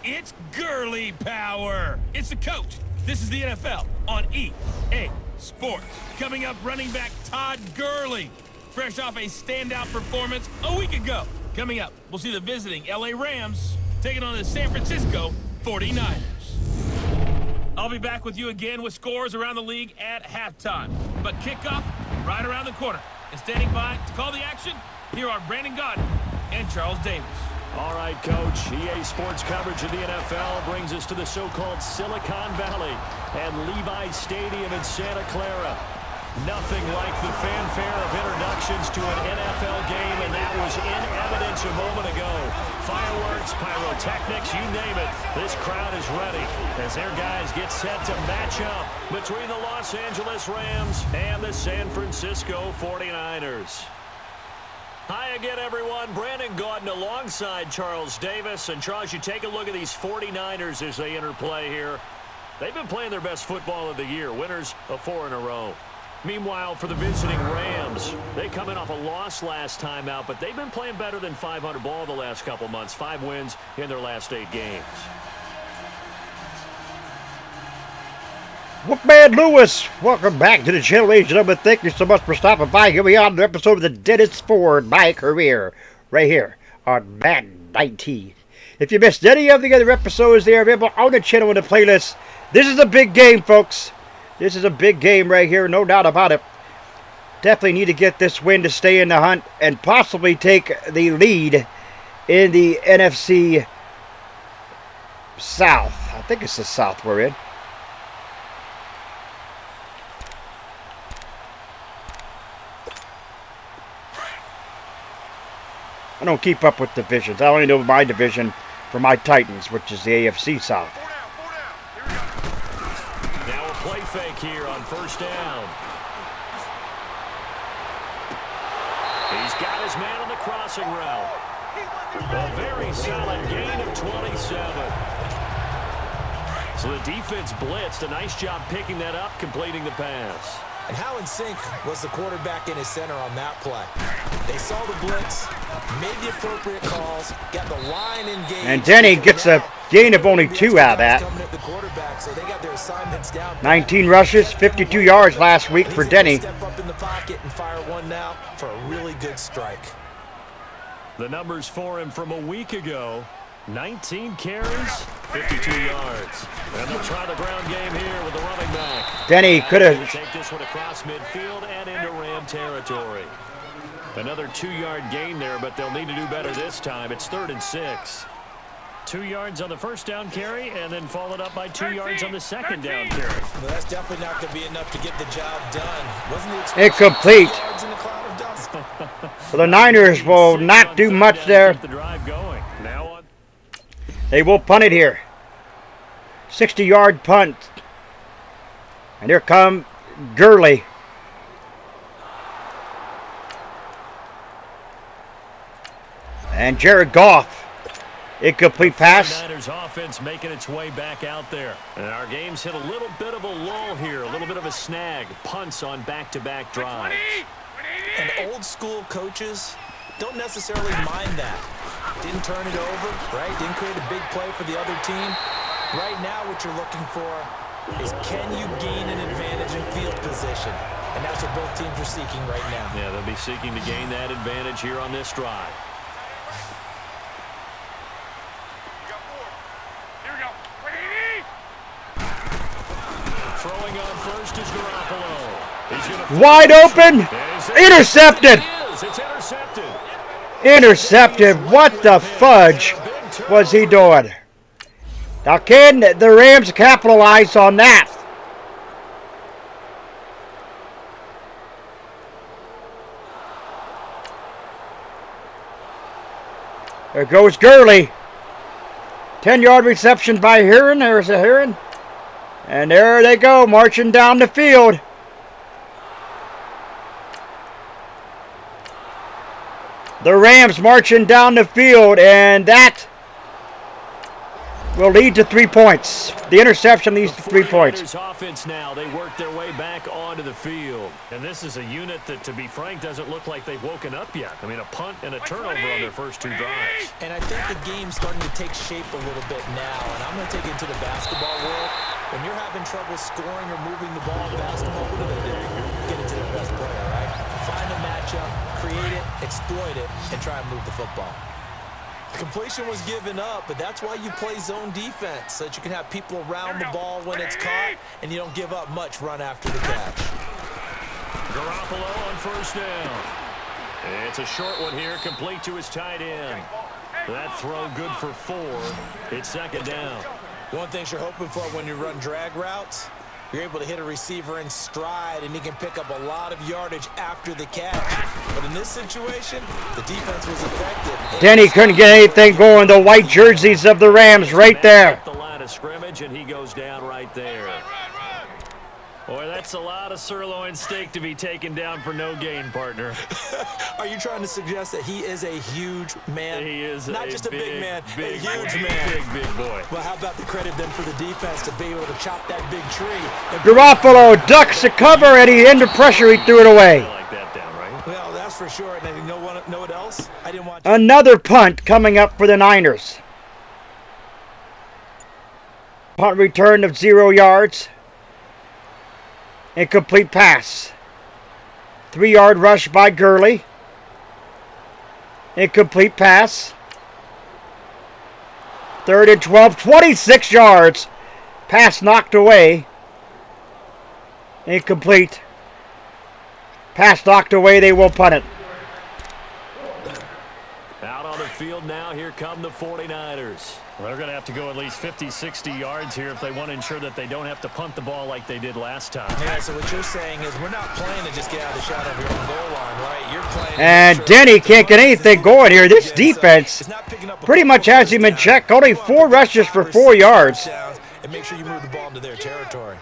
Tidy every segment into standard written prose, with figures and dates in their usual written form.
It's Gurley power. It's the coach. This is the NFL on EA Sports. Coming up, running back Todd Gurley, fresh off a standout performance a week ago. Coming up, we'll see the visiting LA Rams taking on the San Francisco 49ers. I'll be back with you again with scores around the league at halftime. But kickoff right around the corner. And standing by to call the action, here are Brandon Gaudin and Charles Davis. All right, Coach. EA Sports coverage of the NFL brings us to the so-called Silicon Valley and Levi's Stadium in Santa Clara. Nothing like the fanfare of introductions to an NFL game, and that was in evidence a moment ago. Fireworks, pyrotechnics, you name it. This crowd is ready as their guys get set to match up between the Los Angeles Rams and the San Francisco 49ers. Hi again, everyone. Brandon Gaudin alongside Charles Davis. And, Charles, you take a look at these 49ers as they enter play here. They've been playing their best football of the year, winners of 4 in a row. Meanwhile, for the visiting Rams, they come in off a loss last time out, but they've been playing better than 500 ball the last couple months. 5 wins in their last 8 games. Wolfman Lewis, welcome back to the channel, ladies and gentlemen. Thank you so much for stopping by. Here we are on the episode of the Deadest Forward My Career, right here on Madden 19. If you missed any of the other episodes, they are available on the channel in the playlist. This is a big game, folks. This is a big game right here, no doubt about it. Definitely need to get this win to stay in the hunt and possibly take the lead in the NFC South. I think it's the South we're in. I don't keep up with divisions. I only know my division for my Titans, which is the AFC South. Now a play fake here on first down. He's got his man on the crossing route. A very solid gain of 27. So the defense blitzed. A nice job picking that up, completing the pass. And how in sync was the quarterback in his center on that play? They saw the blitz, made the appropriate calls, got the line engaged. And Denny gets a gain of only 2 out of that. 19 rushes, 52 yards last week for Denny. Step up in the pocket and fire one now for a really good strike. The numbers for him from a week ago. 19 carries, 52 yards. And they'll try the ground game here with the running back. Denny could have take this one across midfield and into Ram territory. Another 2-yard gain there, but they'll need to do better this time. It's 3rd and 6. 2 yards on the first down carry, and then followed up by 2 yards on the second down carry. Well, that's definitely not going to be enough to get the job done. Wasn't incomplete. So the Niners will not do much there. The drive going. Now on. They will punt it here. 60-yard punt. And here come Gurley. And Jared Goff. Incomplete pass. Niners offense making its way back out there. And our game's hit a little bit of a lull here. A little bit of a snag. Punts on back-to-back drives. And old school coaches don't necessarily mind that. Didn't turn it over, right? Didn't create a big play for the other team. Right now what you're looking for is, can you gain an advantage in field position? And that's what both teams are seeking right now. Yeah, they'll be seeking to gain that advantage here on this drive. Throwing on first is Garoppolo. He's wide open. Intercepted. It's intercepted. Intercepted. What the fudge was he doing? Now, can the Rams capitalize on that? There goes Gurley. 10-yard reception by Heron. There's a Heron. And there they go, marching down the field. The Rams marching down the field, and that will lead to 3 points. The interception leads to 3 points. Offense now. They work their way back onto the field. And this is a unit that, to be frank, doesn't look like they've woken up yet. I mean, a punt and a turnover on their first 2 drives. And I think the game's starting to take shape a little bit now. And I'm going to take it to the basketball world. When you're having trouble scoring or moving the ball in basketball, what do? Get it to their best player, right? Find a matchup, create it, exploit it, and try and move the football. Completion was given up, but that's why you play zone defense, so that you can have people around the ball when it's caught, and you don't give up much run after the catch. Garoppolo on first down. It's a short one here, complete to his tight end. That throw good for 4. It's second down. One thing you're hoping for when you run drag routes, you're able to hit a receiver in stride, and he can pick up a lot of yardage after the catch. But in this situation, the defense was effective. Denny couldn't get anything going. The white jerseys of the Rams right there. The line of scrimmage, and he goes down right there. Boy, that's a lot of sirloin steak to be taken down for no gain, partner. Are you trying to suggest that he is a huge man? He is not just a big man, big, a huge man. Big boy. Well, how about the credit then for the defense to be able to chop that big tree? Garoppolo ducks the cover, and he under pressure. He threw it away. I like that down, right? Well, that's for sure. And you know what else? I didn't want Another punt coming up for the Niners. Punt return of 0 yards. Incomplete pass. 3-yard rush by Gurley. Incomplete pass. 3rd and 12, 26 yards. Pass knocked away. Incomplete. Pass knocked away, they will punt it. Out on the field now, here come the 49ers. Well, they're going to have to go at least 50, 60 yards here if they want to ensure that they don't have to punt the ball like they did last time. Yeah, so what you're saying is we're not playing to just get out of the shot of your own goal line, right? You're playing. And Denny can't get anything going here. This defense pretty much has him in check. Only 4 rushes for 4 yards. And make sure you move the ball into their territory.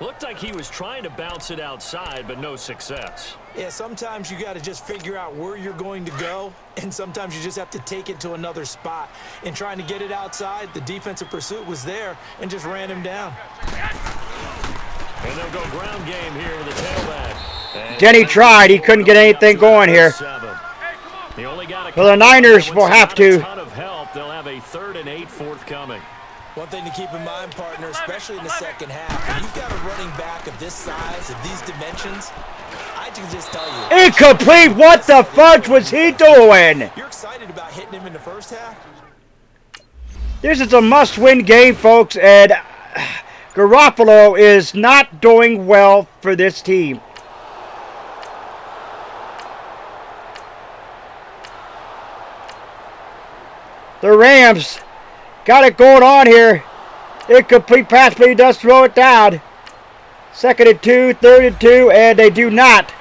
Looked like he was trying to bounce it outside, but no success. Yeah, sometimes you got to just figure out where you're going to go, and sometimes you just have to take it to another spot. In trying to get it outside, the defensive pursuit was there and just ran him down. And they'll go ground game here with a tailback. Denny tried. He couldn't get anything going here. Well, the Niners will have to. They'll have a 3rd and 8 forthcoming. One thing to keep in mind, partner, especially in the second half, when you've got a running back of this size, of these dimensions, I can just tell you. Incomplete! What the fudge was he doing? You're excited about hitting him in the first half? This is a must-win game, folks, and Garoppolo is not doing well for this team. The Rams got it going on here. Incomplete pass, but he does throw it down. 2nd and 2, 3rd and 2, and they do not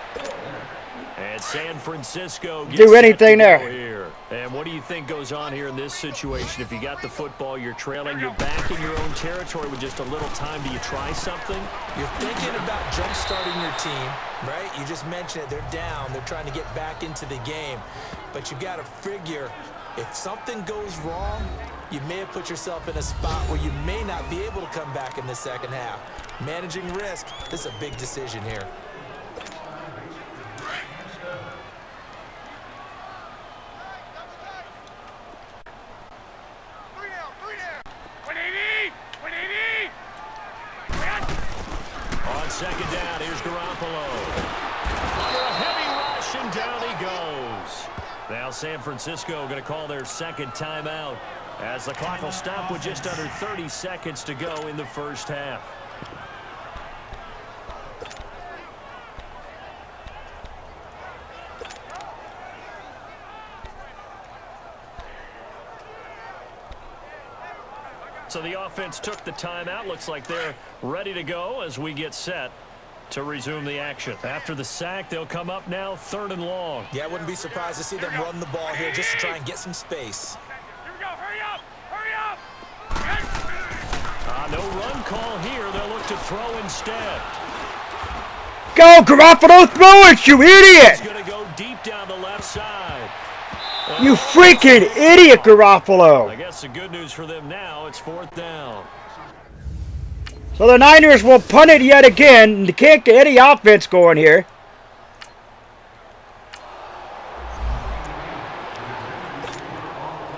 San Francisco do anything there. Here. And what do you think goes on here in this situation? If you got the football, you're trailing, you're back in your own territory with just a little time. Do you try something? You're thinking about jump-starting your team, right? You just mentioned it. They're down. They're trying to get back into the game. But you got to figure, if something goes wrong, you may have put yourself in a spot where you may not be able to come back in the second half. Managing risk, this is a big decision here. On second down, here's Garoppolo. Under a heavy rush, and down he goes. Now San Francisco going to call their second timeout as the clock will stop with just under 30 seconds to go in the first half. So the offense took the timeout. Looks like they're ready to go as we get set to resume the action. After the sack, they'll come up now 3rd and long. Yeah, I wouldn't be surprised to see them run the ball here just to try and get some space. Here we go. Hurry up. Hurry up. No run call here. They'll look to throw instead. Go, Garoppolo, throw it, you idiot! He's going to go deep down the left side. You freaking idiot, Garoppolo. I guess the good news for them now, it's 4th down. So the Niners will punt it yet again. They can't get any offense going here.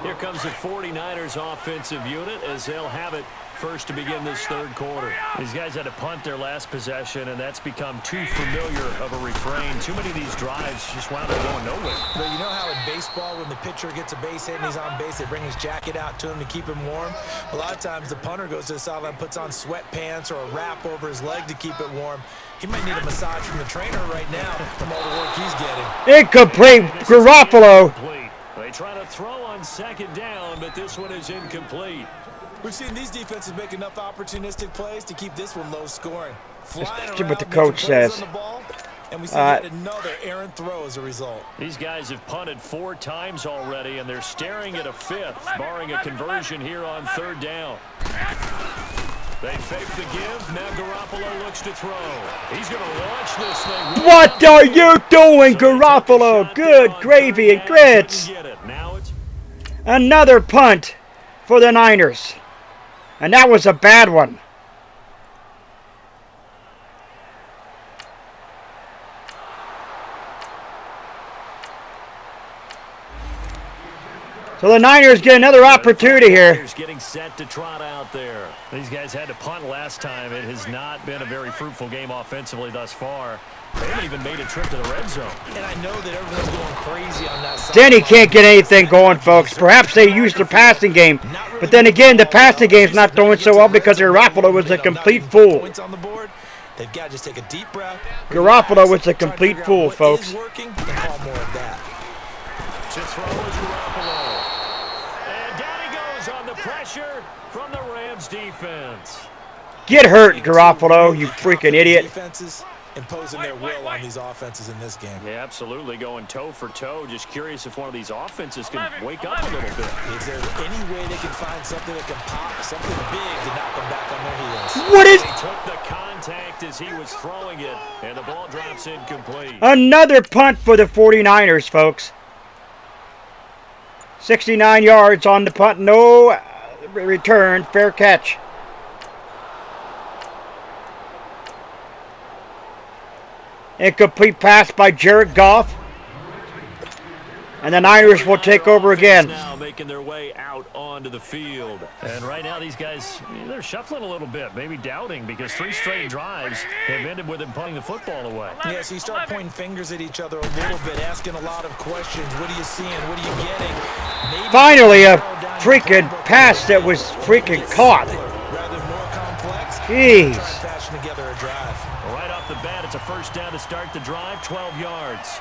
Here comes the 49ers offensive unit as they'll have it first to begin this 3rd quarter. These guys had to punt their last possession, and that's become too familiar of a refrain. Too many of these drives just wound up going nowhere. But you know how in baseball, when the pitcher gets a base hit and he's on base, they bring his jacket out to him to keep him warm? A lot of times the punter goes to the sideline, puts on sweatpants or a wrap over his leg to keep it warm. He might need a massage from the trainer right now from all the work he's getting. Incomplete, Garoppolo. They try to throw on 2nd down, but this one is incomplete. We've seen these defenses make enough opportunistic plays to keep this one low scoring. Flying That's what around, the coach making plays says. on the ball, and we see yet another errant throw as a result. These guys have punted 4 times already, and they're staring at a 5th, barring a conversion here on 3rd down. They fake the give. Now Garoppolo looks to throw. He's going to launch this thing. What are you doing, Garoppolo? Good gravy and grits. Another punt for the Niners. And that was a bad one. So the Niners get another opportunity here. Getting set to trot out there. These guys had to punt last time. It has not been a very fruitful game offensively thus far. They haven't even made a trip to the red zone. And I know that everyone's going crazy on that side. Denny can't get anything going, folks. Perhaps they used their passing game. But then again, the passing game's not going so well because Garoppolo was a complete fool. They've got to just take a deep breath. Garoppolo was a complete fool, folks. Working and call more of that. To throw is Garoppolo. And down he goes on the pressure from the Rams defense. Get hurt, Garoppolo, you freaking idiot. Defenses imposing their will on these offenses in this game. Yeah, absolutely, going toe for toe. Just curious if one of these offenses can wake up a little bit. Is there any way they can find something that can pop, something big to knock them back on their heels? What is... He took the contact as he was throwing it, and the ball drops incomplete. Another punt for the 49ers, folks. 69 yards on the punt. No return. Fair catch. Incomplete pass by Jared Goff. And the Niners will take over again. Now making their way out onto the field. And right now these guys, they're shuffling a little bit, maybe doubting, because 3 straight drives have ended with them punting the football away. Yeah, so you start pointing fingers at each other a little bit, asking a lot of questions. What are you seeing? What are you getting? Maybe finally, a freaking pass that was freaking caught. Rather more complex. Jeez. Fashion together a drive. Right off the bat, it's a first down to start the drive, 12 yards.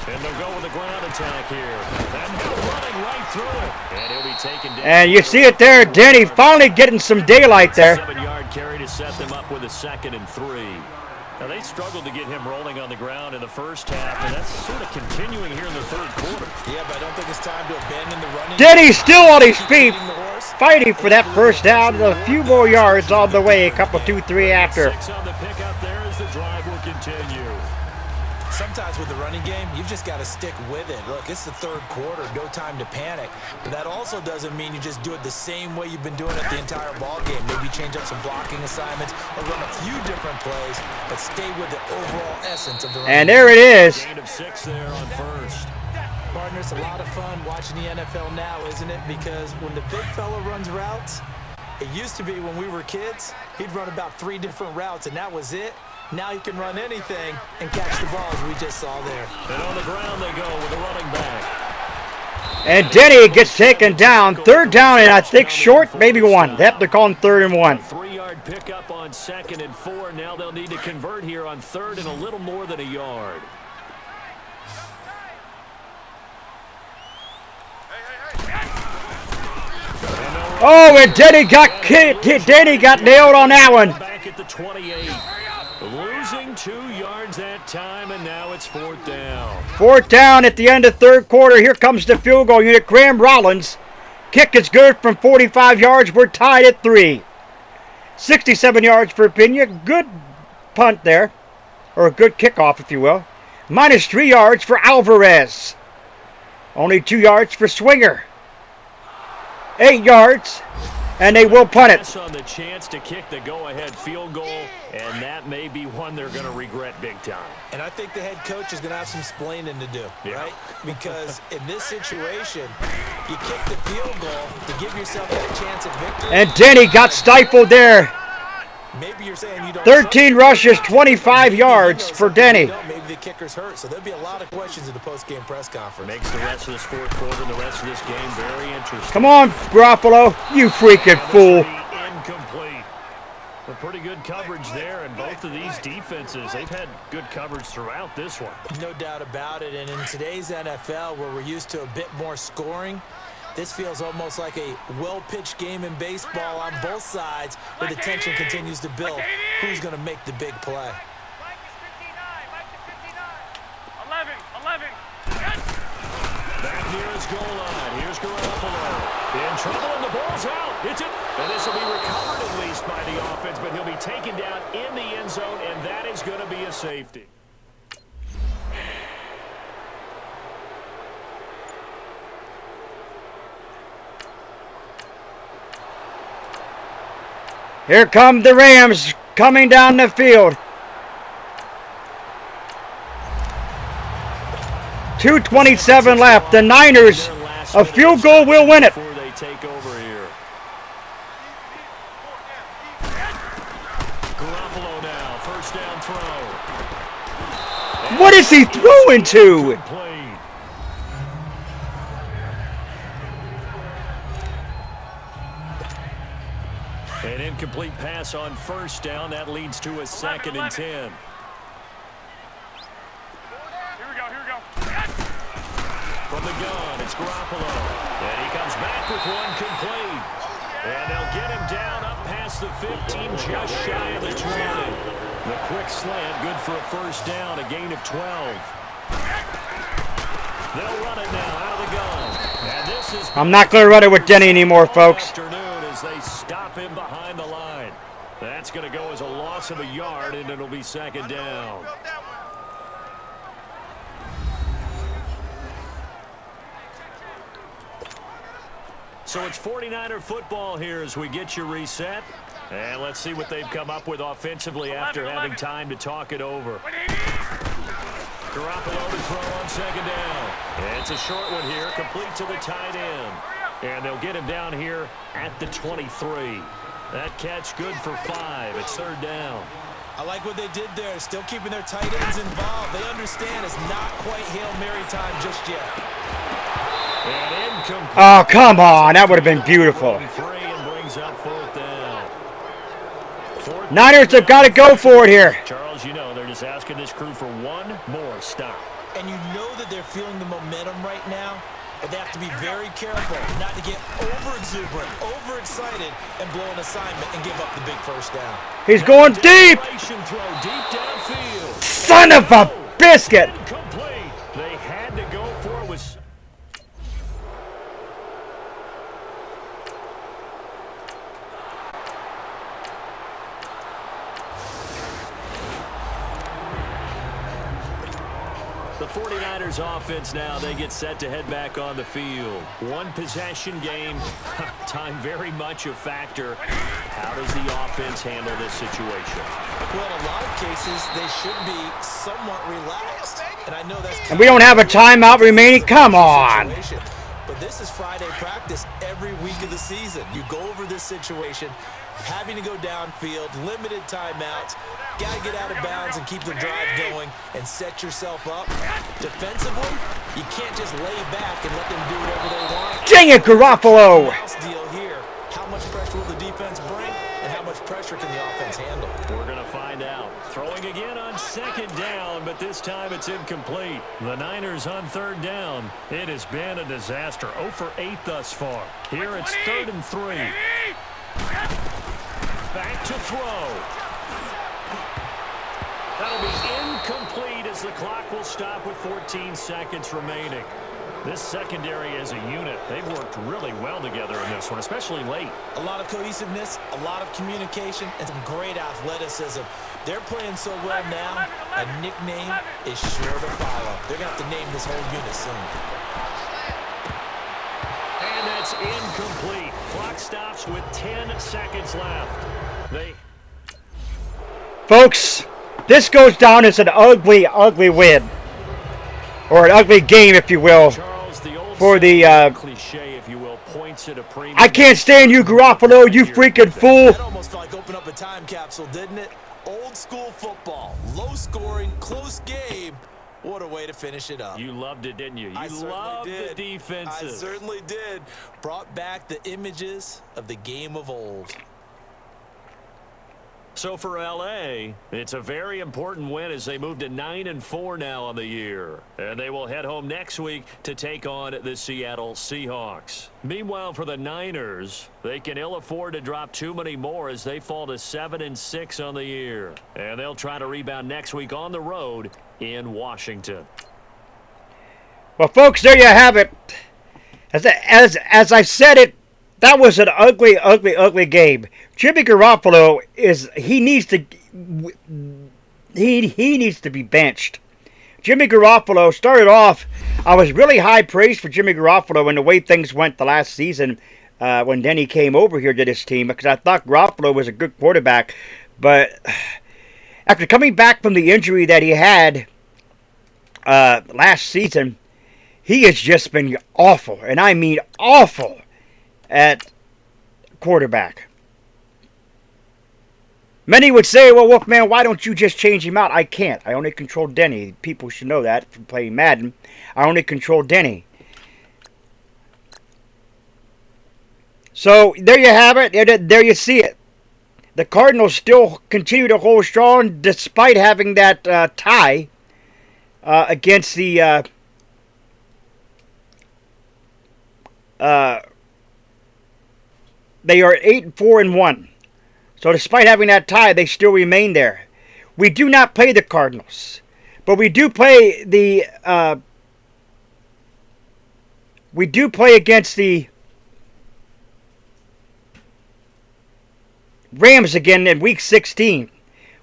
And they'll go with a ground attack here. And they're running right through it. And he'll be taken down. And you see it there, Denny finally getting some daylight there. 7-yard carry to set them up with a 2nd and 3. Now, they struggled to get him rolling on the ground in the first half, and that's sort of continuing here in the 3rd quarter. Yeah, but I don't think it's time to abandon the running. Denny's still on his feet, fighting for that first down. A few more yards all the way, a couple, 2, 3 after. 6 on the pickup there as the drive will continue. Sometimes with the running game, you've just got to stick with it. Look, it's the 3rd quarter, no time to panic. But that also doesn't mean you just do it the same way you've been doing it the entire ball game. Maybe change up some blocking assignments or run a few different plays, but stay with the overall essence of the running And there it is. Gain of 6 there on first. Partner, it's a lot of fun watching the NFL now, isn't it? Because when the big fella runs routes, it used to be when we were kids, he'd run about 3 different routes, and that was it. Now you can run anything and catch the ball, as we just saw there. And on the ground they go with the running back. And Denny gets taken down. 3rd down and I think short, maybe 1. Yep, they're calling 3rd and 1. 3-yard pickup on 2nd and 4. Now they'll need to convert here on 3rd and a little more than a yard. Oh, and Denny got kicked. Denny got nailed on that one. Back at the 28. Losing 2 yards that time, and now it's 4th down. 4th down at the end of 3rd quarter. Here comes the field goal unit. Graham Rollins. Kick is good from 45 yards. We're tied at 3. 67 yards for Pena. Good punt there. or a good kickoff, if you will. Minus 3 yards for Alvarez. Only 2 yards for Swinger. 8 yards, and they will punt it. On the chance to kick the go-ahead field goal, and that may be one they're going to regret big time. And I think the head coach is going to have some splaining to do, right? Because in this situation, you kick the field goal to give yourself that chance at victory. And Denny got stifled there. Maybe you're saying you don't 13 rushes, 25 yards for Denny. Maybe the kicker's hurt, so there'll be a lot of questions in the post-game press conference. Makes the rest of this fourth quarter and the rest of this game very interesting. Come on, Garoppolo, you freaking fool. Incomplete. A pretty good coverage there, and both of these defenses, they've had good coverage throughout this one. No doubt about it, and in today's NFL, where we're used to a bit more scoring, this feels almost like a well-pitched game in baseball on both sides where the tension continues to build. Who's going to make the big play? Back near his goal line. Here's Garoppolo. In trouble, and the ball's out. Hits it. And this will be recovered at least by the offense, but he'll be taken down in the end zone, and that is going to be a safety. Here come the Rams coming down the field. 2:27 left. The Niners, a field goal will win it. Before they take over here. Garoppolo now, first down throw. What is he throwing to? An incomplete pass on first down. That leads to a 2nd and 10. Here we go. From the gun, it's Garoppolo. And he comes back with one complete. And they'll get him down up past the 15, just shy of the 20. The quick slant, good for a first down, a gain of 12. They'll run it now out of the gun. And this is I'm not going to run it with Denny anymore, folks. Afternoon as they stop him behind the line. That's going to go as a loss of a yard, and it'll be 2nd down. So it's 49er football here as we get you reset. And let's see what they've come up with offensively after having time to talk it over. Garoppolo to throw on 2nd down. And it's a short one here, complete to the tight end. And they'll get him down here at the 23. That catch good for 5. It's 3rd down. I like what they did there, still keeping their tight ends involved. They understand it's not quite Hail Mary time just yet. And incomplete. Oh, come on. That would have been beautiful. And brings up 4th down. Niners have got to go for it here. Charles, you know, they're just asking this crew for one more stop. And you know that they're feeling the momentum right now, but they have to be very careful not to get over-exuberant, over-excited, and blow an assignment and give up the big first down. He's going deep. Throw deep downfield. Son of a biscuit. Incomplete. They had to go for it. The 49ers offense now, they get set to head back on the field. One possession game, time very much a factor. How does the offense handle this situation? Well, in a lot of cases, they should be somewhat relaxed. And I know that's... And we don't have a timeout remaining. Come on. But this is Friday practice every week of the season. You go over this situation, having to go downfield, limited timeouts, got to get out of bounds and keep the drive going and set yourself up. Defensively, you can't just lay back and let them do whatever they want. Dang it, Garoppolo. Deal here. How much pressure will the defense bring and how much pressure can the offense handle? We're going to find out. Throwing again on 2nd down, but this time it's incomplete. The Niners on 3rd down. It has been a disaster. 0 for 8 thus far. Here it's 3rd and 3. Back to throw. That'll be incomplete as the clock will stop with 14 seconds remaining. This secondary as a unit, they've worked really well together in this one, especially late. A lot of cohesiveness, a lot of communication, and some great athleticism. They're playing so well now, a nickname is sure to follow. They're going to have to name this whole unit soon. And that's incomplete. Clock stops with 10 seconds left. Folks, this goes down as an ugly, ugly win. Or an ugly game, if you will. Charles, for the cliche, if you will, points at a premium. I can't stand you, Garoppolo, you freaking fool. That almost felt like open up a time capsule, didn't it? Old school football, low scoring, close game. What a way to finish it up. You loved it, didn't you? You loved the defenses. I certainly did. Brought back the images of the game of old. So for LA, it's a very important win as they move to 9-4 now on the year. And they will head home next week to take on the Seattle Seahawks. Meanwhile, for the Niners, they can ill afford to drop too many more as they fall to 7-6 on the year. And they'll try to rebound next week on the road in Washington. Well, folks, there you have it. As I said it, that was an ugly, ugly, ugly game. Jimmy Garoppolo needs to be benched. Jimmy Garoppolo started off, I was really high praise for Jimmy Garoppolo and the way things went the last season when Denny came over here to this team, because I thought Garoppolo was a good quarterback. But after coming back from the injury that he had last season, he has just been awful, and I mean awful, at quarterback. Many would say, well, Wolfman, why don't you just change him out? I can't. I only control Denny. People should know that from playing Madden. I only control Denny. So, there you have it. There you see it. The Cardinals still continue to hold strong despite having that tie against the they are 8-4-1. So despite having that tie, they still remain there. We do not play the Cardinals, but we do play the against the Rams again in Week 16.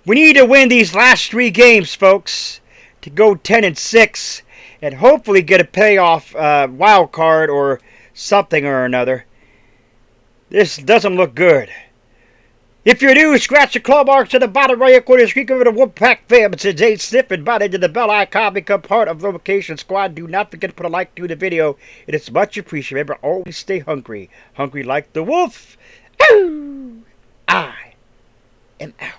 We need to win these last 3 games, folks, to go 10-6 and hopefully get a playoff wild card or something or another. This doesn't look good. If you're new, scratch the claw marks at the bottom right corner screen of the Wolfpack fam. It's a Sniff and bite into the bell icon. Become part of the Location Squad. Do not forget to put a like to the video. It is much appreciated. Remember, always stay hungry. Hungry like the wolf. Ooh, I am out.